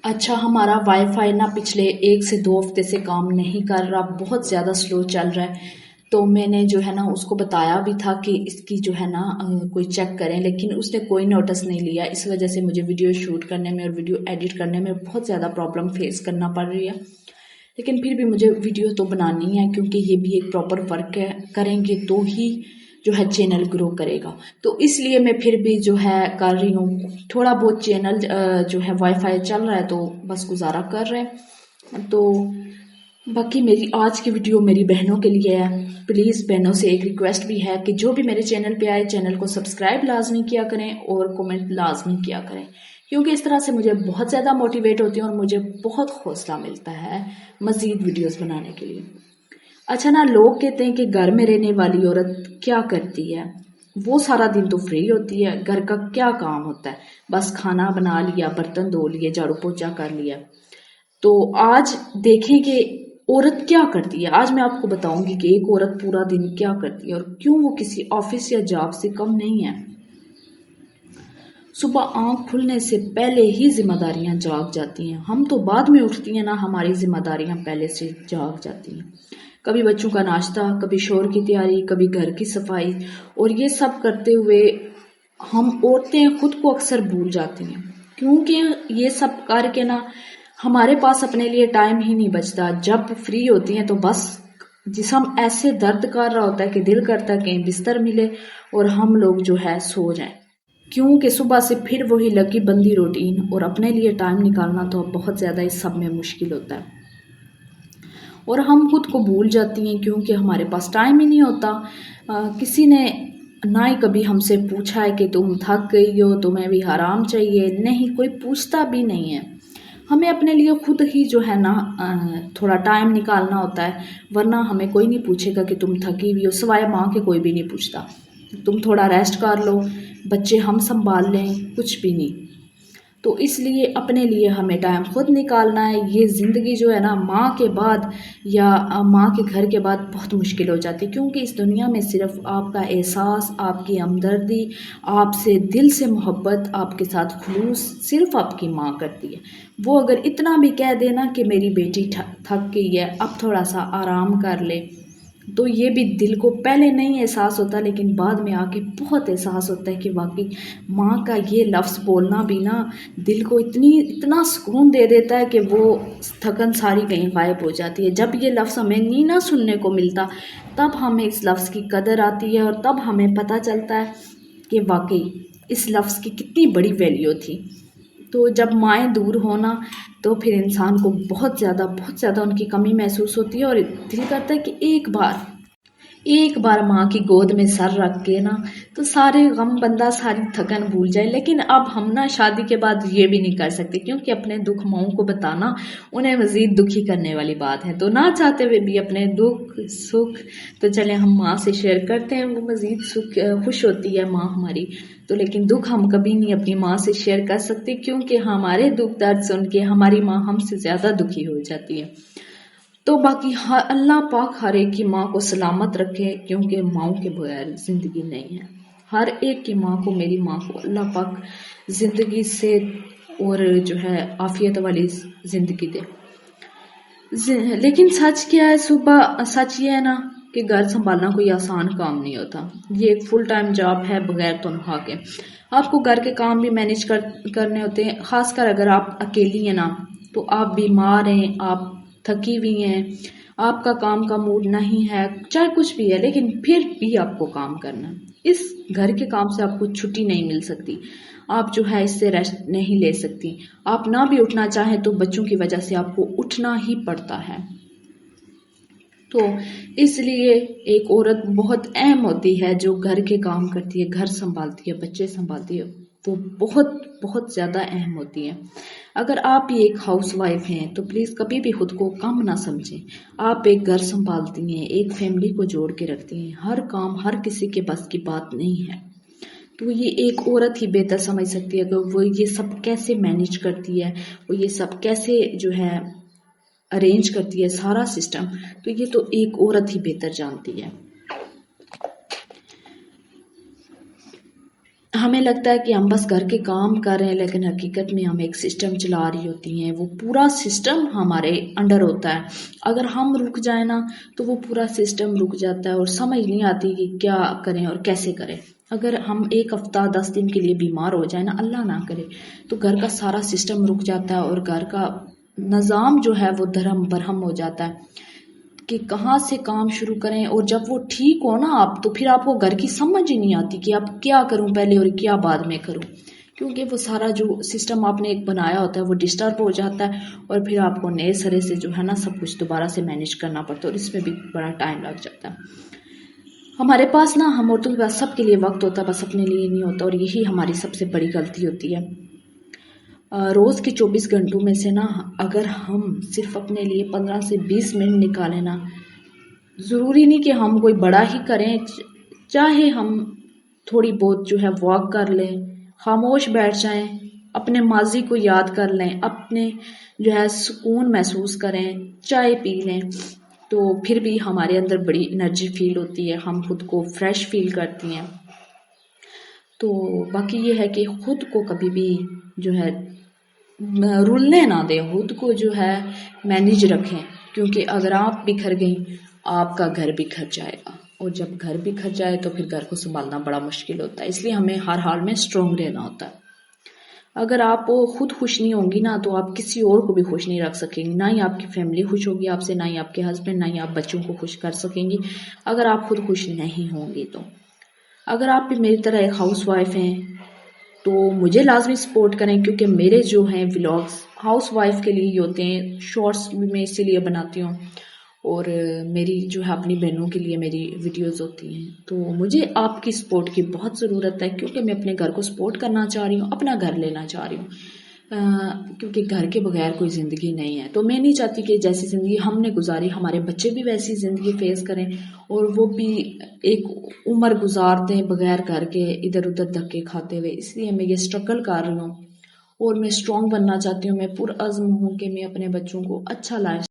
اچھا ہمارا wi fi نا پچھلے 1 سے 2 ہفتے سے کام نہیں کر رہا، بہت زیادہ سلو چل رہا ہے۔ تو میں نے جو ہے نا اس کو بتایا بھی تھا کہ اس کی جو ہے نا کوئی چیک کریں، لیکن اس نے کوئی نوٹس نہیں لیا۔ اس وجہ سے مجھے ویڈیو شوٹ کرنے میں اور ویڈیو ایڈٹ کرنے میں بہت زیادہ پرابلم فیس کرنا پڑ رہی ہے، لیکن پھر بھی مجھے ویڈیو تو بنانی ہے کیونکہ یہ بھی ایک پراپر ورک ہے، کریں گے تو ہی جو ہے چینل گرو کرے گا۔ تو اس لیے میں پھر بھی جو ہے کر رہی ہوں، تھوڑا بہت چینل جو ہے وائی فائی چل رہا ہے تو بس گزارا کر رہے ہیں۔ تو باقی میری آج کی ویڈیو میری بہنوں کے لیے ہے۔ پلیز بہنوں سے ایک ریکویسٹ بھی ہے کہ جو بھی میرے چینل پہ آئے چینل کو سبسکرائب لازمی کیا کریں اور کومنٹ لازمی کیا کریں، کیونکہ اس طرح سے مجھے بہت زیادہ موٹیویٹ ہوتی ہوں اور مجھے بہت حوصلہ ملتا ہے مزید ویڈیوز بنانے کے لیے۔ اچھا نا، لوگ کہتے ہیں کہ گھر میں رہنے والی عورت کیا کرتی ہے؟ وہ سارا دن تو فری ہوتی ہے، گھر کا کیا کام ہوتا ہے؟ بس کھانا بنا لیا، برتن دھو لیے، جھاڑو پوچھا کر لیا۔ تو آج دیکھیں کہ عورت کیا کرتی ہے۔ آج میں آپ کو بتاؤں گی کہ ایک عورت پورا دن کیا کرتی ہے اور کیوں وہ کسی آفس یا جاب سے کم نہیں ہے۔ صبح آنکھ کھلنے سے پہلے ہی ذمہ داریاں جاگ جاتی ہیں۔ ہم تو بعد میں اٹھتی ہیں نا، ہماری ذمہ داریاں پہلے سے جاگ جاتی ہیں۔ کبھی بچوں کا ناشتہ، کبھی شور کی تیاری، کبھی گھر کی صفائی، اور یہ سب کرتے ہوئے ہم عورتیں خود کو اکثر بھول جاتی ہیں، کیونکہ یہ سب کر کے نا ہمارے پاس اپنے لیے ٹائم ہی نہیں بچتا۔ جب فری ہوتی ہیں تو بس جسم ایسے درد کر رہا ہوتا ہے کہ دل کرتا ہے کہیں بستر ملے اور ہم لوگ جو ہے سو جائیں، کیونکہ صبح سے پھر وہی لگی بندی روٹین، اور اپنے لیے ٹائم نکالنا تو بہت زیادہ اس سب میں مشکل ہوتا ہے، اور ہم خود کو بھول جاتی ہیں کیونکہ ہمارے پاس ٹائم ہی نہیں ہوتا۔ کسی نے نہ ہی کبھی ہم سے پوچھا ہے کہ تم تھک گئی ہو، تمہیں بھی آرام چاہیے، نہیں، کوئی پوچھتا بھی نہیں ہے۔ ہمیں اپنے لیے خود ہی جو ہے نا تھوڑا ٹائم نکالنا ہوتا ہے، ورنہ ہمیں کوئی نہیں پوچھے گا کہ تم تھکی ہوئی ہو، سوائے ماں کے کوئی بھی نہیں پوچھتا۔ تم تھوڑا ریسٹ کر لو، بچے ہم سنبھال لیں، کچھ بھی نہیں۔ تو اس لیے اپنے لیے ہمیں ٹائم خود نکالنا ہے۔ یہ زندگی جو ہے نا ماں کے بعد یا ماں کے گھر کے بعد بہت مشکل ہو جاتی ہے، کیونکہ اس دنیا میں صرف آپ کا احساس، آپ کی ہمدردی، آپ سے دل سے محبت، آپ کے ساتھ خلوص صرف آپ کی ماں کرتی ہے۔ وہ اگر اتنا بھی کہہ دینا کہ میری بیٹی تھک گئی ہے، اب تھوڑا سا آرام کر لے، تو یہ بھی دل کو پہلے نہیں احساس ہوتا، لیکن بعد میں آ کے بہت احساس ہوتا ہے کہ واقعی ماں کا یہ لفظ بولنا بھی نا دل کو اتنا سکون دے دیتا ہے کہ وہ تھکن ساری کہیں غائب ہو جاتی ہے۔ جب یہ لفظ ہمیں نہیں نہ سننے کو ملتا، تب ہمیں اس لفظ کی قدر آتی ہے، اور تب ہمیں پتہ چلتا ہے کہ واقعی اس لفظ کی کتنی بڑی ویلیو تھی۔ تو جب مائیں دور ہونا تو پھر انسان کو بہت زیادہ ان کی کمی محسوس ہوتی ہے، اور دل کرتا ہے کہ ایک بار ماں کی گود میں سر رکھ کے نا تو سارے غم بندہ ساری تھکن بھول جائے۔ لیکن اب ہم نا شادی کے بعد یہ بھی نہیں کر سکتے، کیونکہ اپنے دکھ ماؤں کو بتانا انہیں مزید دکھی کرنے والی بات ہے۔ تو نہ چاہتے ہوئے بھی اپنے دکھ سکھ تو چلیں ہم ماں سے شیئر کرتے ہیں، وہ مزید خوش ہوتی ہے ماں ہماری۔ تو لیکن دکھ ہم کبھی نہیں اپنی ماں سے شیئر کر سکتے، کیونکہ ہمارے دکھ درد سن کے ہماری ماں ہم سے زیادہ دکھی ہو جاتی ہے۔ تو باقی اللہ پاک ہر ایک کی ماں کو سلامت رکھے، کیونکہ ماؤں کے بغیر زندگی نہیں ہے۔ ہر ایک کی ماں کو، میری ماں کو اللہ پاک زندگی سے اور جو ہے عافیت والی زندگی دے۔ لیکن سچ کیا ہے، سچ یہ ہے نا کہ گھر سنبھالنا کوئی آسان کام نہیں ہوتا۔ یہ ایک فل ٹائم جاب ہے بغیر تنخواہ کے۔ آپ کو گھر کے کام بھی مینیج کرنے ہوتے ہیں، خاص کر اگر آپ اکیلی ہیں نا، تو آپ بیمار ہیں، آپ تھکی ہوئی ہیں، آپ کا کام کا موڈ نہیں ہے، چاہے کچھ بھی ہے، لیکن پھر بھی آپ کو کام کرنا ہے۔ اس گھر کے کام سے آپ کو چھٹی نہیں مل سکتی، آپ جو ہے اس سے ریسٹ نہیں لے سکتی۔ آپ نہ بھی اٹھنا چاہیں تو بچوں کی وجہ سے آپ کو اٹھنا ہی پڑتا ہے۔ تو اس لیے ایک عورت بہت اہم ہوتی ہے جو گھر کے کام کرتی ہے، گھر سنبھالتی ہے، بچے سنبھالتی ہے، وہ بہت زیادہ اہم ہوتی ہے۔ اگر آپ بھی ایک ہاؤس وائف ہیں تو پلیز کبھی بھی خود کو کم نہ سمجھیں۔ آپ ایک گھر سنبھالتی ہیں، ایک فیملی کو جوڑ کے رکھتی ہیں، ہر کام ہر کسی کے بس کی بات نہیں ہے۔ تو یہ ایک عورت ہی بہتر سمجھ سکتی ہے کہ وہ یہ سب کیسے مینیج کرتی ہے، وہ یہ سب کیسے جو ہے ارینج کرتی ہے سارا سسٹم، تو یہ تو ایک عورت ہی بہتر جانتی ہے۔ ہمیں لگتا ہے کہ ہم بس گھر کے کام کر رہے ہیں، لیکن حقیقت میں ہم ایک سسٹم چلا رہی ہوتی ہیں، وہ پورا سسٹم ہمارے انڈر ہوتا ہے۔ اگر ہم رک جائیں نا تو وہ پورا سسٹم رک جاتا ہے اور سمجھ نہیں آتی کہ کیا کریں اور کیسے کریں۔ اگر ہم ایک ہفتہ 10 دن کے لیے بیمار ہو جائیں نا، اللہ نہ کرے، تو گھر کا سارا سسٹم رک جاتا ہے اور گھر کا نظام جو ہے وہ درہم برہم ہو جاتا ہے کہ کہاں سے کام شروع کریں۔ اور جب وہ ٹھیک ہو نا آپ، تو پھر آپ کو گھر کی سمجھ ہی نہیں آتی کہ آپ کیا کروں پہلے اور کیا بعد میں کروں، کیونکہ وہ سارا جو سسٹم آپ نے ایک بنایا ہوتا ہے وہ ڈسٹرب ہو جاتا ہے، اور پھر آپ کو نئے سرے سے جو ہے نا سب کچھ دوبارہ سے مینیج کرنا پڑتا ہے، اور اس میں بھی بڑا ٹائم لگ جاتا ہے۔ ہمارے پاس نا، ہم عورتوں کے پاس سب کے لیے وقت ہوتا ہے، بس اپنے لیے نہیں ہوتا، اور یہی ہماری سب سے بڑی غلطی ہوتی ہے۔ روز کے 24 گھنٹوں میں سے نا اگر ہم صرف اپنے لیے 15 سے 20 منٹ نکالیں نا، ضروری نہیں کہ ہم کوئی بڑا ہی کریں، چاہے ہم تھوڑی بہت جو ہے واک کر لیں، خاموش بیٹھ جائیں، اپنے ماضی کو یاد کر لیں، اپنے جو ہے سکون محسوس کریں، چائے پی لیں، تو پھر بھی ہمارے اندر بڑی انرجی فیل ہوتی ہے، ہم خود کو فریش فیل کرتی ہیں۔ تو باقی یہ ہے کہ خود کو کبھی بھی جو ہے رلنے نہ دیں، خود کو جو ہے مینیج رکھیں، کیونکہ اگر آپ بکھر گئیں آپ کا گھر بکھر جائے گا، اور جب گھر بکھر جائے تو پھر گھر کو سنبھالنا بڑا مشکل ہوتا ہے، اس لیے ہمیں ہر حال میں اسٹرانگ رہنا ہوتا ہے۔ اگر آپ خود خوش نہیں ہوں گی نا تو آپ کسی اور کو بھی خوش نہیں رکھ سکیں گی، نہ ہی آپ کی فیملی خوش ہوگی آپ سے، نہ ہی آپ کے ہسبینڈ، نہ ہی آپ بچوں کو خوش کر سکیں گی اگر آپ خود خوش نہیں ہوں گی تو۔ اگر آپ بھی میری طرح ایک ہاؤس وائف ہیں تو مجھے لازمی سپورٹ کریں، کیونکہ میرے جو ہیں ولاگز ہاؤس وائف کے لیے ہی ہوتے ہیں، شارٹس بھی میں اسی لیے بناتی ہوں، اور میری جو ہے اپنی بہنوں کے لیے میری ویڈیوز ہوتی ہیں۔ تو مجھے آپ کی سپورٹ کی بہت ضرورت ہے، کیونکہ میں اپنے گھر کو سپورٹ کرنا چاہ رہی ہوں، اپنا گھر لینا چاہ رہی ہوں، کیونکہ گھر کے بغیر کوئی زندگی نہیں ہے۔ تو میں نہیں چاہتی کہ جیسی زندگی ہم نے گزاری ہمارے بچے بھی ویسی زندگی فیس کریں، اور وہ بھی ایک عمر گزار دیں بغیر گھر کے، ادھر ادھر دھکے کھاتے ہوئے۔ اس لیے میں یہ اسٹرگل کر رہی ہوں، اور میں اسٹرانگ بننا چاہتی ہوں، میں پرعزم ہوں کہ میں اپنے بچوں کو اچھا لائف